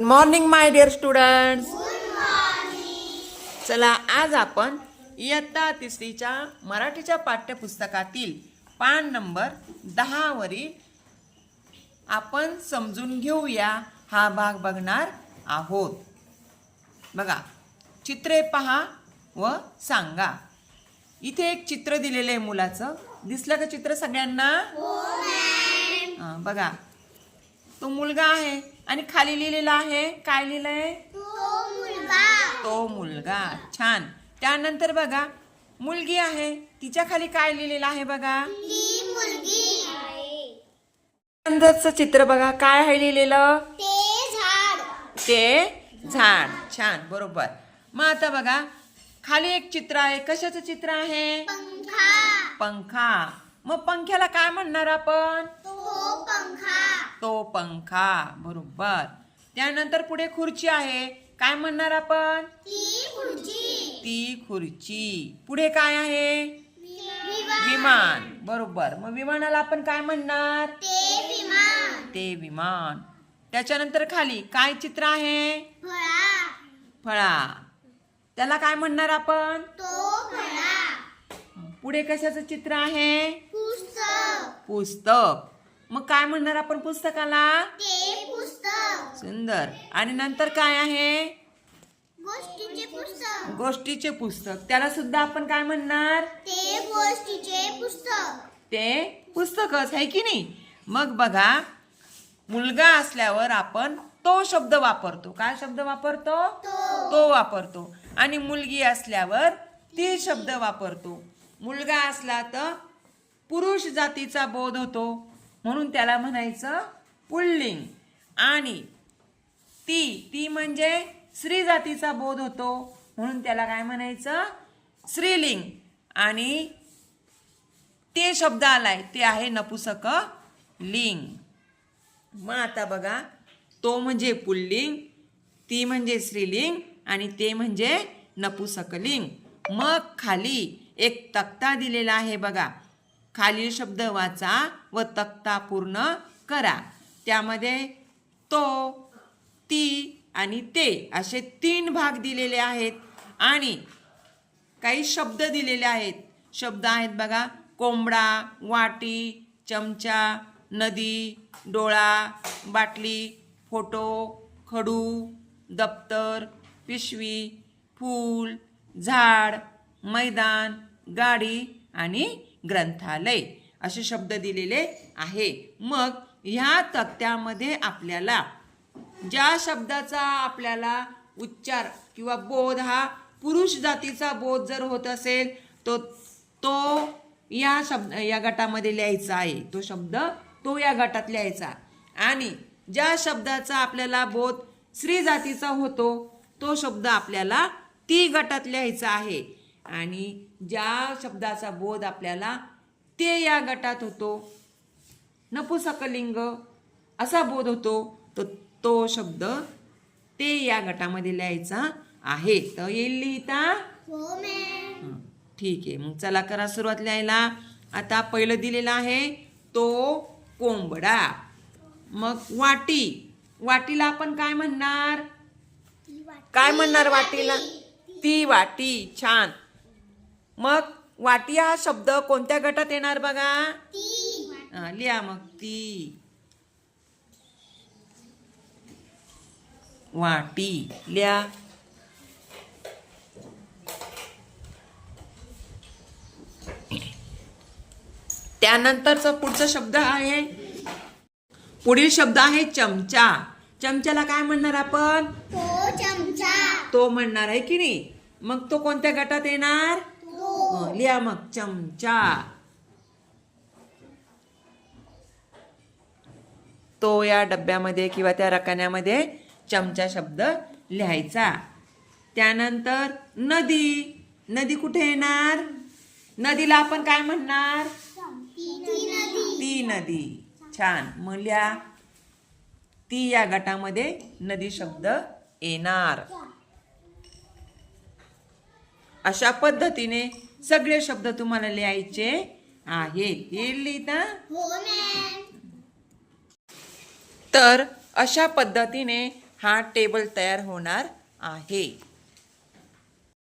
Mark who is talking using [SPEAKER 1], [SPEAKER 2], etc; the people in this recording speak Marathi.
[SPEAKER 1] Good morning my dear students. चला आज आपण इयत्ता तिसरीच्या मराठीच्या पाठ्यपुस्तकातील पान नंबर 10 वरील आपण समजून घेऊया हा भाग बघणार आहोत. बघा, चित्रे पहा व सांगा. इथे एक चित्र दिलेलं आहे मुलाचं. दिसलं का चित्र सगळ्यांना? बघा, तो मुलगा आहे आणि खाली लिहिलेला आहे. काय लिहिलंय? तो मुलगा. छान. त्यानंतर बघा, मुलगी आहे, तिच्या खाली काय लिहिलेलं आहे बघा? नंतरचं चित्र बघा, काय आहे लिहिलेलं? ते झाड. छान, बरोबर. मग आता बघा, खाली एक चित्र आहे. कशाचं चित्र आहे? पंखा. मग पंख्याला काय म्हणणार आपण? तो पंखा. बरोबर. त्यानंतर पुढे खुर्ची आहे. काय म्हणणार आपण? ती खुर्ची. पुढे काय आहे? विमान. बरोबर. मग विमानाला आपण काय म्हणणार? ते विमान. त्याच्यानंतर खाली काय चित्र आहे? फळा. त्याला काय म्हणणार आपण? पुढे कशाचं चित्र आहे? पुस्तक. मग काय म्हणणार आपण पुस्तकाला? सुंदर. आणि नंतर काय आहे? गोष्टीचे पुस्तक. त्याला सुद्धा आपण काय म्हणणार? ते पुस्तकच आहे की नाही. मग बघा, मुलगा असल्यावर आपण तो शब्द वापरतो. काय शब्द वापरतो? तो वापरतो. आणि मुलगी असल्यावर ती शब्द वापरतो. मुलगा असला तर पुरुष जातीचा बोध होतो म्हणून त्याला म्हणायचं पुल्लिंग. आणि ती म्हणजे स्त्री जातीचा बोध होतो म्हणून त्याला काय म्हणायचं? स्त्रीलिंग. आणि ते शब्द आलाय ते आहे नपुसक लिंग. मग आता बघा, तो म्हणजे पुल्लिंग, ती म्हणजे स्त्रीलिंग आणि ते म्हणजे नपुसकलिंग. मग खाली एक तक्ता दिलेला आहे बघा. खालील शब्द वाचा व तक्ता पूर्ण करा. त्यामध्ये तो, ती आणि ते असे 3 भाग दिलेले आहेत आणि काही शब्द दिलेले आहेत. शब्द आहेत बघा, कोंबडा, वाटी, चमचा, नदी, डोळा, बाटली, फोटो, खडू, दप्तर, पिशवी, फूल, झाड, मैदान, गाडी आणि ग्रंथालय असे शब्द दिलेले आहे. मग ह्या तक्त्यामध्ये आपल्याला ज्या शब्दाचा आपल्याला उच्चार किंवा बोध हा पुरुष जातीचा बोध जर होत असेल तो या गटामध्ये लिहायचा आहे. तो शब्द तो या गटात लिहायचा. आणि ज्या शब्दाचा आपल्याला बोध स्त्री जातीचा होतो तो शब्द आपल्याला ती गटात लिहायचा आहे. आणि ज्या शब्दाचा बोध आपल्याला ते या गटात होतो, नपुसकलिंग असा बोध होतो, तो शब्द ते या गटामध्ये लिहायचा आहे. तर येईल लिहिता? ठीक आहे. मग चला करा सुरुवात लिहायला. आता पहिलं दिलेलं आहे तो कोंबडा. मग वाटीला आपण काय म्हणणार? काय म्हणणार वाटीला? ती वाटी. छान. मग वाटी हा शब्द कोणत्या गटात येणार बघा? लिहा मग. ती वाटी लिहा. त्यानंतरचा पुढचा शब्द आहे, पुढील शब्द आहे चमचा. चमच्याला काय म्हणणार आपण? तो म्हणणार आहे की नाही. मग तो कोणत्या गटात येणार? लिहा मग. चमचा. तो या डब्यामध्ये किंवा त्या रकान्यामध्ये चमचा शब्द लिहायचा. त्यानंतर नदी कुठे येणार? नदीला आपण काय म्हणणार? ती नदी. छान. मग लिहा. ती या गटामध्ये नदी शब्द येणार. अशा पद्धतीने सगळे शब्द तुम्हाला लिहायचे आहेत. हे लिहिता? तर अशा पद्धतीने हा टेबल तयार होणार आहे.